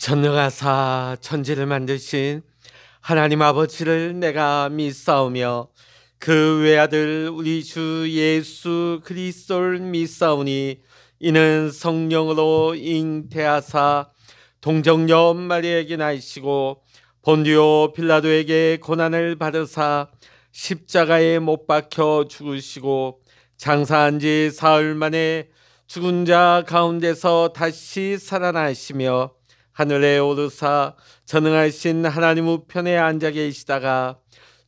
전능하사 천지를 만드신 하나님 아버지를 내가 믿사오며 그 외아들 우리 주 예수 그리스도를 믿사오니 이는 성령으로 잉태하사 동정녀 마리아에게 나시고 본디오 빌라도에게 고난을 받으사 십자가에 못 박혀 죽으시고 장사한 지 사흘 만에 죽은 자 가운데서 다시 살아나시며 하늘에 오르사 전능하신 하나님 우편에 앉아 계시다가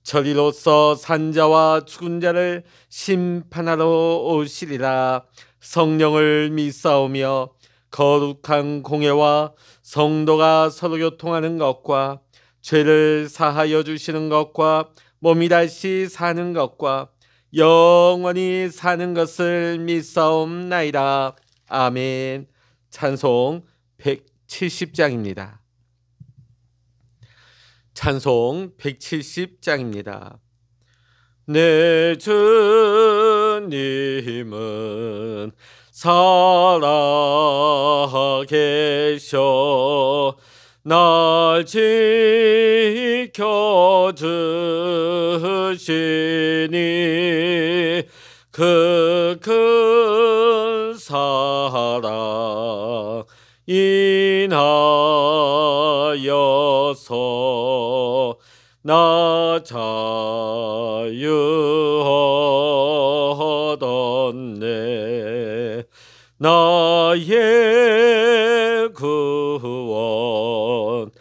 저리로서 산자와 죽은 자를 심판하러 오시리라. 성령을 믿사오며 거룩한 공예와 성도가 서로 교통하는 것과 죄를 사하여 주시는 것과 몸이 다시 사는 것과 영원히 사는 것을 믿사옵나이다. 아멘. 찬송 170장입니다. 찬송 170장입니다. 내 주님은 살아계셔 날 지켜주시니 그 큰 사랑 인하여서 나 자유하던네 나의 구원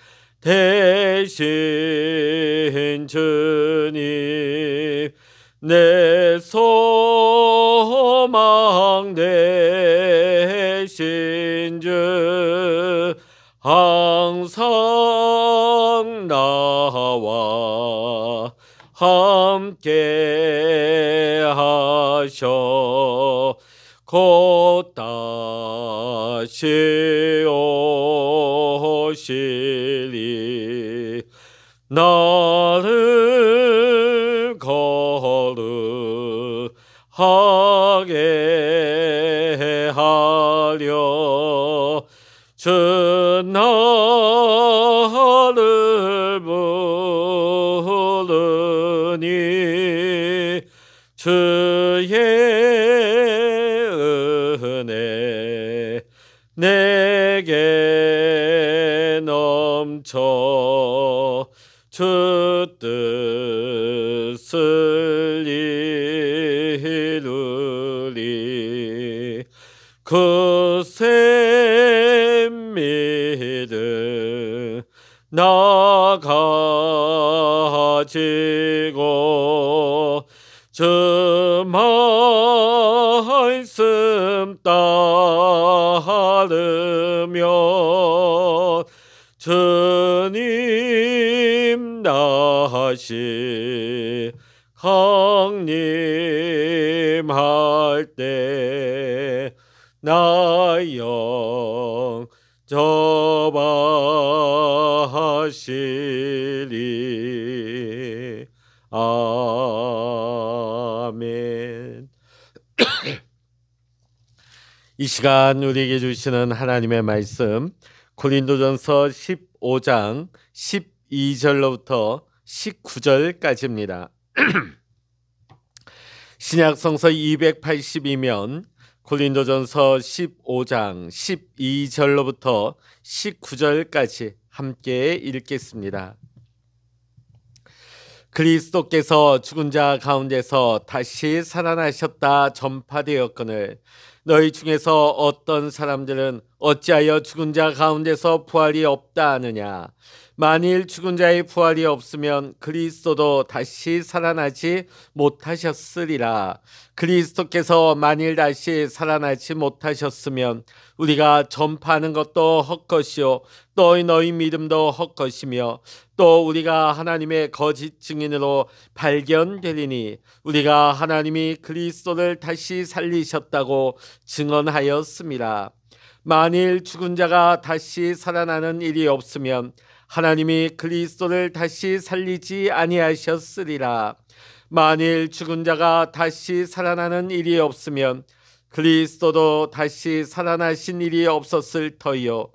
대신 주님 내 소망 되신 주 항상 나와 함께 하셔 곧 다시 오시리 나를 거룩하게 하려 주 나를 부르니 주의 은혜 내게 넘쳐 주 뜻을 이루리 그 셈 믿음 나 가지고 주 말씀 따르며 주님 나시 강림할 때 나 영접하시리. 아멘. 이 시간 우리에게 주시는 하나님의 말씀 고린도전서 15장 12절로부터 19절까지입니다. 신약성서 282면 고린도전서 15장 12절로부터 19절까지 함께 읽겠습니다. 그리스도께서 죽은 자 가운데서 다시 살아나셨다 전파되었거늘 너희 중에서 어떤 사람들은 어찌하여 죽은 자 가운데서 부활이 없다 하느냐. 만일 죽은 자의 부활이 없으면 그리스도도 다시 살아나지 못하셨으리라. 그리스도께서 만일 다시 살아나지 못하셨으면 우리가 전파하는 것도 헛것이요 또 너희 믿음도 헛것이며 또 우리가 하나님의 거짓 증인으로 발견되리니 우리가 하나님이 그리스도를 다시 살리셨다고 증언하였습니다. 만일 죽은 자가 다시 살아나는 일이 없으면 하나님이 그리스도를 다시 살리지 아니하셨으리라. 만일 죽은 자가 다시 살아나는 일이 없으면 그리스도도 다시 살아나신 일이 없었을 터이요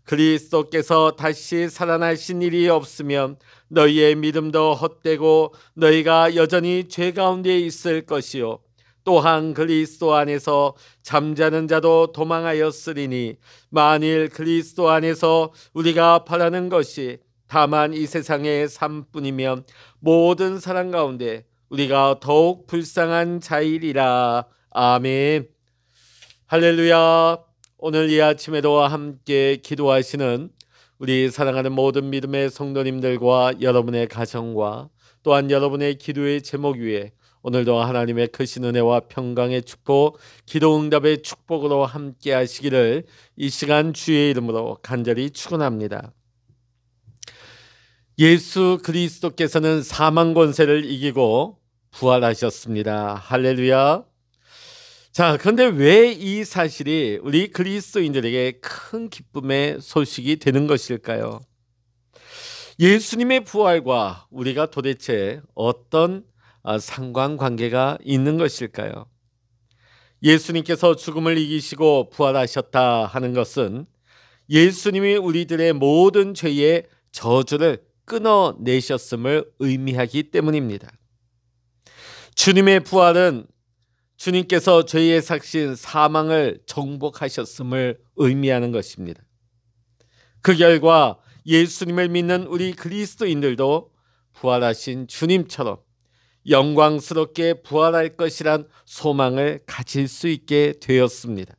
그리스도께서 다시 살아나신 일이 없으면 너희의 믿음도 헛되고 너희가 여전히 죄 가운데 있을 것이요 또한 그리스도 안에서 잠자는 자도 도망하였으리니 만일 그리스도 안에서 우리가 바라는 것이 다만 이 세상의 삶뿐이면 모든 사람 가운데 우리가 더욱 불쌍한 자이리라. 아멘. 할렐루야. 오늘 이 아침에도 함께 기도하시는 우리 사랑하는 모든 믿음의 성도님들과 여러분의 가정과 또한 여러분의 기도의 제목 위에 오늘도 하나님의 크신 은혜와 평강의 축복, 기도 응답의 축복으로 함께 하시기를 이 시간 주의 이름으로 간절히 축원합니다. 예수 그리스도께서는 사망 권세를 이기고 부활하셨습니다. 할렐루야. 자, 그런데 왜 이 사실이 우리 그리스도인들에게 큰 기쁨의 소식이 되는 것일까요? 예수님의 부활과 우리가 도대체 어떤 상관관계가 있는 것일까요? 예수님께서 죽음을 이기시고 부활하셨다 하는 것은 예수님이 우리들의 모든 죄의 저주를 끊어내셨음을 의미하기 때문입니다. 주님의 부활은 주님께서 죄의 삭신 사망을 정복하셨음을 의미하는 것입니다. 그 결과 예수님을 믿는 우리 그리스도인들도 부활하신 주님처럼 영광스럽게 부활할 것이란 소망을 가질 수 있게 되었습니다.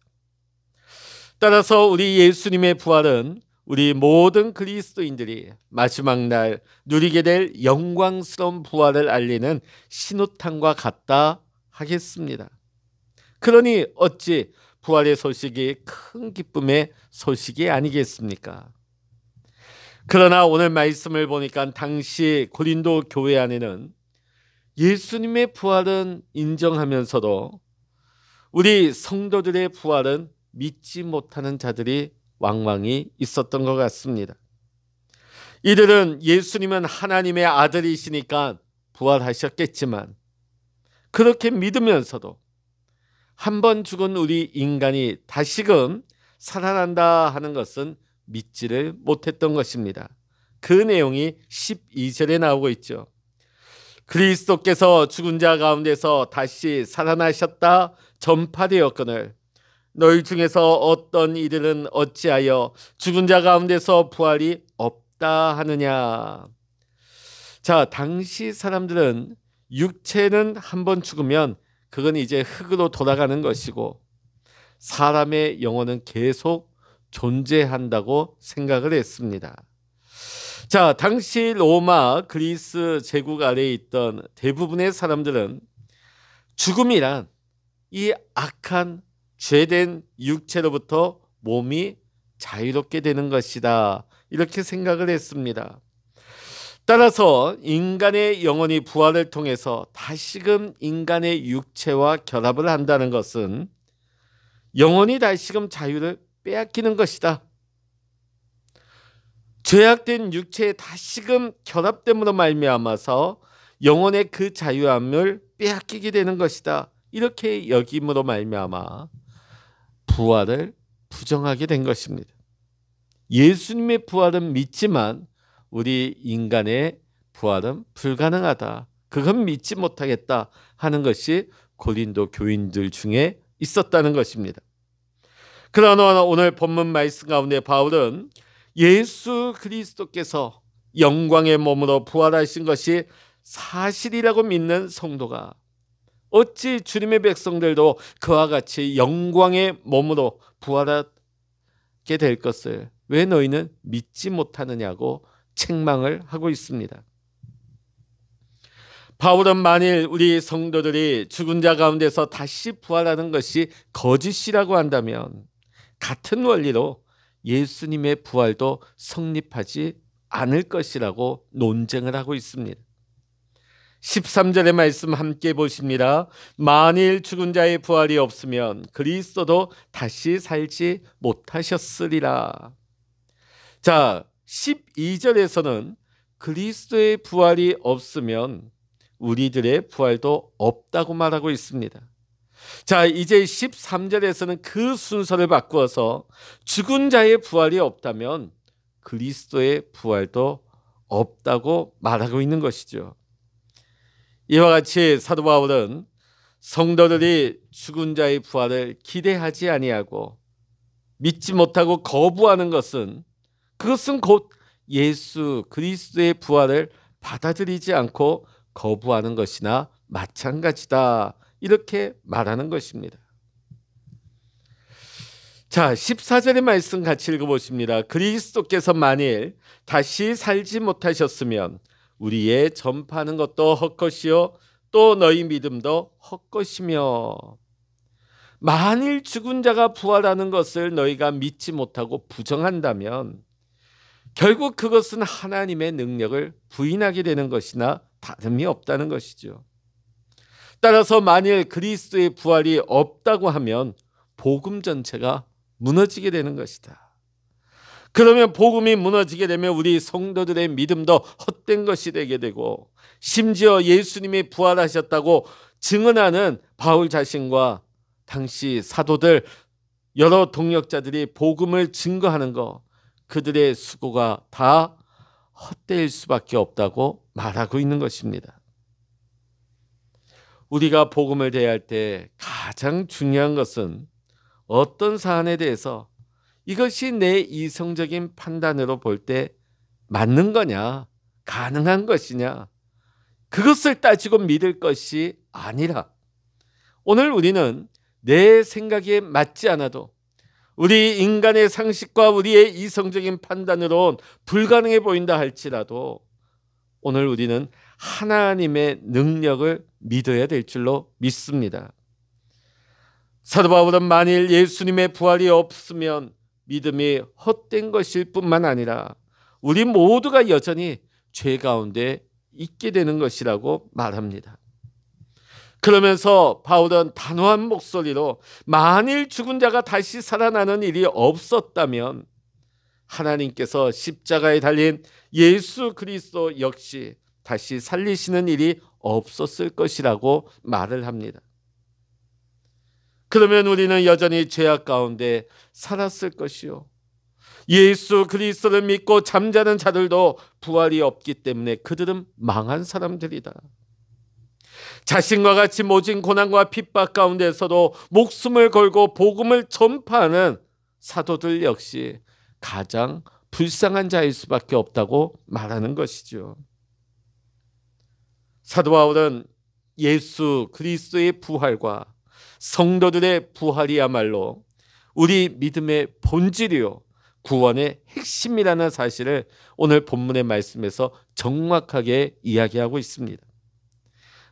따라서 우리 예수님의 부활은 우리 모든 그리스도인들이 마지막 날 누리게 될 영광스러운 부활을 알리는 신호탄과 같다 하겠습니다. 그러니 어찌 부활의 소식이 큰 기쁨의 소식이 아니겠습니까? 그러나 오늘 말씀을 보니까 당시 고린도 교회 안에는 예수님의 부활은 인정하면서도 우리 성도들의 부활은 믿지 못하는 자들이 왕왕이 있었던 것 같습니다. 이들은 예수님은 하나님의 아들이시니까 부활하셨겠지만 그렇게 믿으면서도 한 번 죽은 우리 인간이 다시금 살아난다 하는 것은 믿지를 못했던 것입니다. 그 내용이 12절에 나오고 있죠. 그리스도께서 죽은 자 가운데서 다시 살아나셨다 전파되었거늘 너희 중에서 어떤 이들은 어찌하여 죽은 자 가운데서 부활이 없다 하느냐. 자, 당시 사람들은 육체는 한 번 죽으면 그건 이제 흙으로 돌아가는 것이고 사람의 영혼은 계속 존재한다고 생각을 했습니다. 자, 당시 로마 그리스 제국 아래에 있던 대부분의 사람들은 죽음이란 이 악한 죄된 육체로부터 몸이 자유롭게 되는 것이다 이렇게 생각을 했습니다. 따라서 인간의 영혼이 부활을 통해서 다시금 인간의 육체와 결합을 한다는 것은 영혼이 다시금 자유를 빼앗기는 것이다. 죄악된 육체에 다시금 결합됨으로 말미암아서 영혼의 그 자유함을 빼앗기게 되는 것이다. 이렇게 여김으로 말미암아 부활을 부정하게 된 것입니다. 예수님의 부활은 믿지만 우리 인간의 부활은 불가능하다. 그건 믿지 못하겠다 하는 것이 고린도 교인들 중에 있었다는 것입니다. 그러나 오늘 본문 말씀 가운데 바울은 예수 그리스도께서 영광의 몸으로 부활하신 것이 사실이라고 믿는 성도가 어찌 주님의 백성들도 그와 같이 영광의 몸으로 부활하게 될 것을 왜 너희는 믿지 못하느냐고 책망을 하고 있습니다. 바울은 만일 우리 성도들이 죽은 자 가운데서 다시 부활하는 것이 거짓이라고 한다면 같은 원리로 예수님의 부활도 성립하지 않을 것이라고 논쟁을 하고 있습니다. 13절의 말씀 함께 보십니다. 만일 죽은 자의 부활이 없으면 그리스도도 다시 살지 못하셨으리라. 자, 12절에서는 그리스도의 부활이 없으면 우리들의 부활도 없다고 말하고 있습니다. 자, 이제 13절에서는 그 순서를 바꾸어서 죽은 자의 부활이 없다면 그리스도의 부활도 없다고 말하고 있는 것이죠. 이와 같이 사도 바울은 성도들이 죽은 자의 부활을 기대하지 아니하고 믿지 못하고 거부하는 그것은 곧 예수 그리스도의 부활을 받아들이지 않고 거부하는 것이나 마찬가지다, 이렇게 말하는 것입니다. 자, 14절의 말씀 같이 읽어보십니다. 그리스도께서 만일 다시 살지 못하셨으면 우리의 전파하는 것도 헛것이요 또 너희 믿음도 헛것이며, 만일 죽은 자가 부활하는 것을 너희가 믿지 못하고 부정한다면 결국 그것은 하나님의 능력을 부인하게 되는 것이나 다름이 없다는 것이죠. 따라서 만일 그리스도의 부활이 없다고 하면 복음 전체가 무너지게 되는 것이다. 그러면 복음이 무너지게 되면 우리 성도들의 믿음도 헛된 것이 되게 되고, 심지어 예수님이 부활하셨다고 증언하는 바울 자신과 당시 사도들, 여러 동역자들이 복음을 증거하는 것, 그들의 수고가 다 헛되일 수밖에 없다고 말하고 있는 것입니다. 우리가 복음을 대할 때 가장 중요한 것은 어떤 사안에 대해서 이것이 내 이성적인 판단으로 볼 때 맞는 거냐, 가능한 것이냐, 그것을 따지고 믿을 것이 아니라, 오늘 우리는 내 생각에 맞지 않아도 우리 인간의 상식과 우리의 이성적인 판단으론 불가능해 보인다 할지라도 오늘 우리는 하나님의 능력을 믿어야 될 줄로 믿습니다. 사도 바울은 만일 예수님의 부활이 없으면 믿음이 헛된 것일 뿐만 아니라 우리 모두가 여전히 죄 가운데 있게 되는 것이라고 말합니다. 그러면서 바울은 단호한 목소리로 만일 죽은 자가 다시 살아나는 일이 없었다면 하나님께서 십자가에 달린 예수 그리스도 역시 다시 살리시는 일이 없었을 것이라고 말을 합니다. 그러면 우리는 여전히 죄악 가운데 살았을 것이요, 예수 그리스도를 믿고 잠자는 자들도 부활이 없기 때문에 그들은 망한 사람들이다. 자신과 같이 모진 고난과 핍박 가운데서도 목숨을 걸고 복음을 전파하는 사도들 역시 가장 불쌍한 자일 수밖에 없다고 말하는 것이죠. 사도 바울은 예수 그리스도의 부활과 성도들의 부활이야말로 우리 믿음의 본질이요 구원의 핵심이라는 사실을 오늘 본문의 말씀에서 정확하게 이야기하고 있습니다.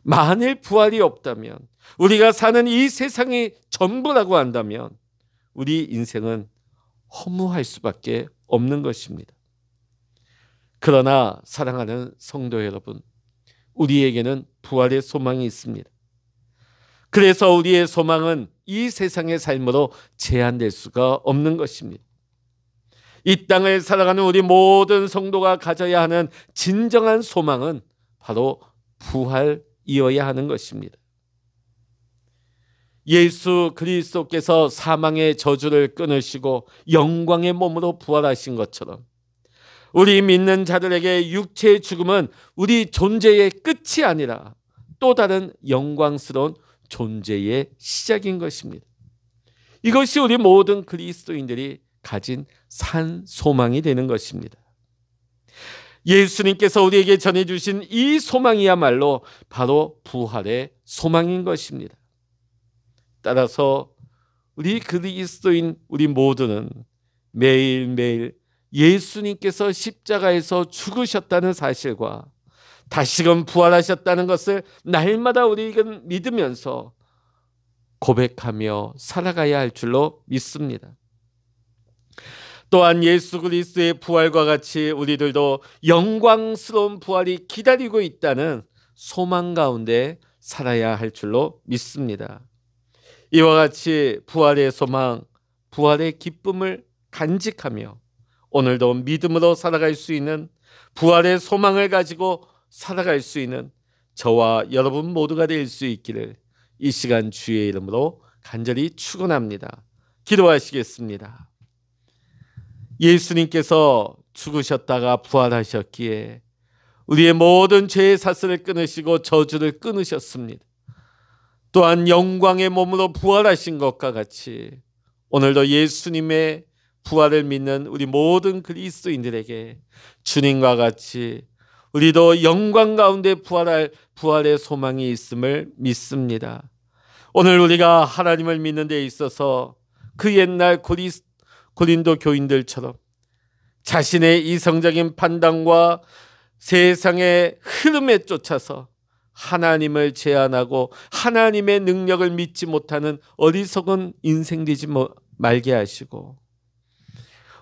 만일 부활이 없다면, 우리가 사는 이 세상이 전부라고 한다면 우리 인생은 허무할 수밖에 없는 것입니다. 그러나 사랑하는 성도 여러분, 우리에게는 부활의 소망이 있습니다. 그래서 우리의 소망은 이 세상의 삶으로 제한될 수가 없는 것입니다. 이 땅을 살아가는 우리 모든 성도가 가져야 하는 진정한 소망은 바로 부활이어야 하는 것입니다. 예수 그리스도께서 사망의 저주를 끊으시고 영광의 몸으로 부활하신 것처럼 우리 믿는 자들에게 육체의 죽음은 우리 존재의 끝이 아니라 또 다른 영광스러운 존재의 시작인 것입니다. 이것이 우리 모든 그리스도인들이 가진 산 소망이 되는 것입니다. 예수님께서 우리에게 전해주신 이 소망이야말로 바로 부활의 소망인 것입니다. 따라서 우리 그리스도인 우리 모두는 매일매일 예수님께서 십자가에서 죽으셨다는 사실과 다시금 부활하셨다는 것을 날마다 우리가 믿으면서 고백하며 살아가야 할 줄로 믿습니다. 또한 예수 그리스도의 부활과 같이 우리들도 영광스러운 부활이 기다리고 있다는 소망 가운데 살아야 할 줄로 믿습니다. 이와 같이 부활의 소망, 부활의 기쁨을 간직하며 오늘도 믿음으로 살아갈 수 있는, 부활의 소망을 가지고 살아갈 수 있는 저와 여러분 모두가 될 수 있기를 이 시간 주의 이름으로 간절히 축원합니다. 기도하시겠습니다. 예수님께서 죽으셨다가 부활하셨기에 우리의 모든 죄의 사슬을 끊으시고 저주를 끊으셨습니다. 또한 영광의 몸으로 부활하신 것과 같이 오늘도 예수님의 부활을 믿는 우리 모든 그리스도인들에게 주님과 같이 우리도 영광 가운데 부활할 부활의 소망이 있음을 믿습니다. 오늘 우리가 하나님을 믿는 데 있어서 그 옛날 고린도 교인들처럼 자신의 이성적인 판단과 세상의 흐름에 쫓아서 하나님을 제한하고 하나님의 능력을 믿지 못하는 어리석은 인생 되지 말게 하시고,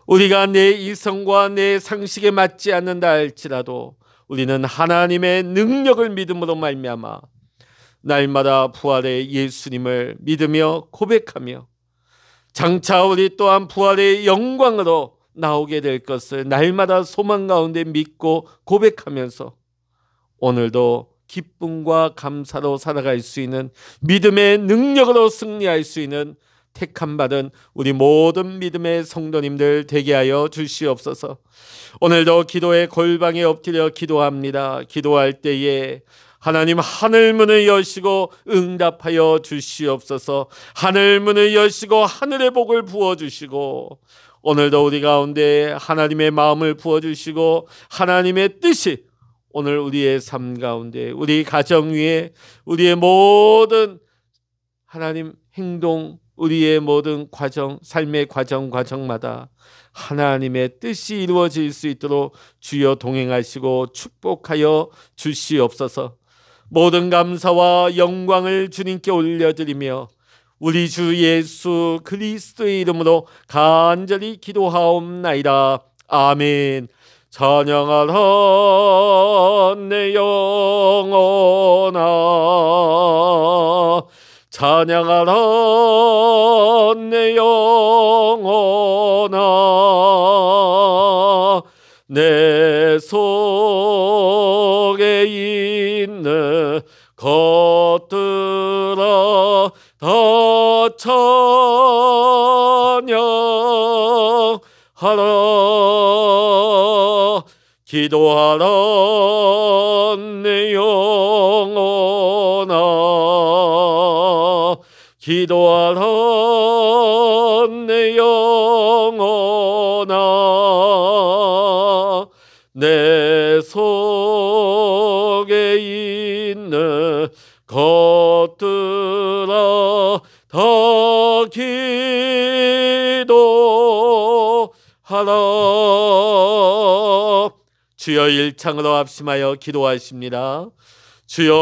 우리가 내 이성과 내 상식에 맞지 않는다 할지라도 우리는 하나님의 능력을 믿음으로 말미암아 날마다 부활의 예수님을 믿으며 고백하며 장차 우리 또한 부활의 영광으로 나오게 될 것을 날마다 소망 가운데 믿고 고백하면서 오늘도 기쁨과 감사로 살아갈 수 있는 믿음의 능력으로 승리할 수 있는 택함받은 우리 모든 믿음의 성도님들 되게 하여 주시옵소서. 오늘도 기도의 골방에 엎드려 기도합니다. 기도할 때에 하나님 하늘문을 여시고 응답하여 주시옵소서. 하늘문을 여시고 하늘의 복을 부어주시고 오늘도 우리 가운데 하나님의 마음을 부어주시고 하나님의 뜻이 오늘 우리의 삶 가운데 우리 가정 위에 우리의 모든 하나님 행동 우리의 모든 과정 삶의 과정마다 하나님의 뜻이 이루어질 수 있도록 주여 동행하시고 축복하여 주시옵소서. 모든 감사와 영광을 주님께 올려드리며 우리 주 예수 그리스도의 이름으로 간절히 기도하옵나이다. 아멘. 찬양하라 내 영혼아, 찬양하라 내 영혼아, 내 속에 있는 것들아 다 찬양하라. 기도하라 내 영혼아, 기도하라 내 영혼아, 내 속에 있는 것들아 다 기도하라. 주여 일창으로 합심하여 기도하십니다. 주여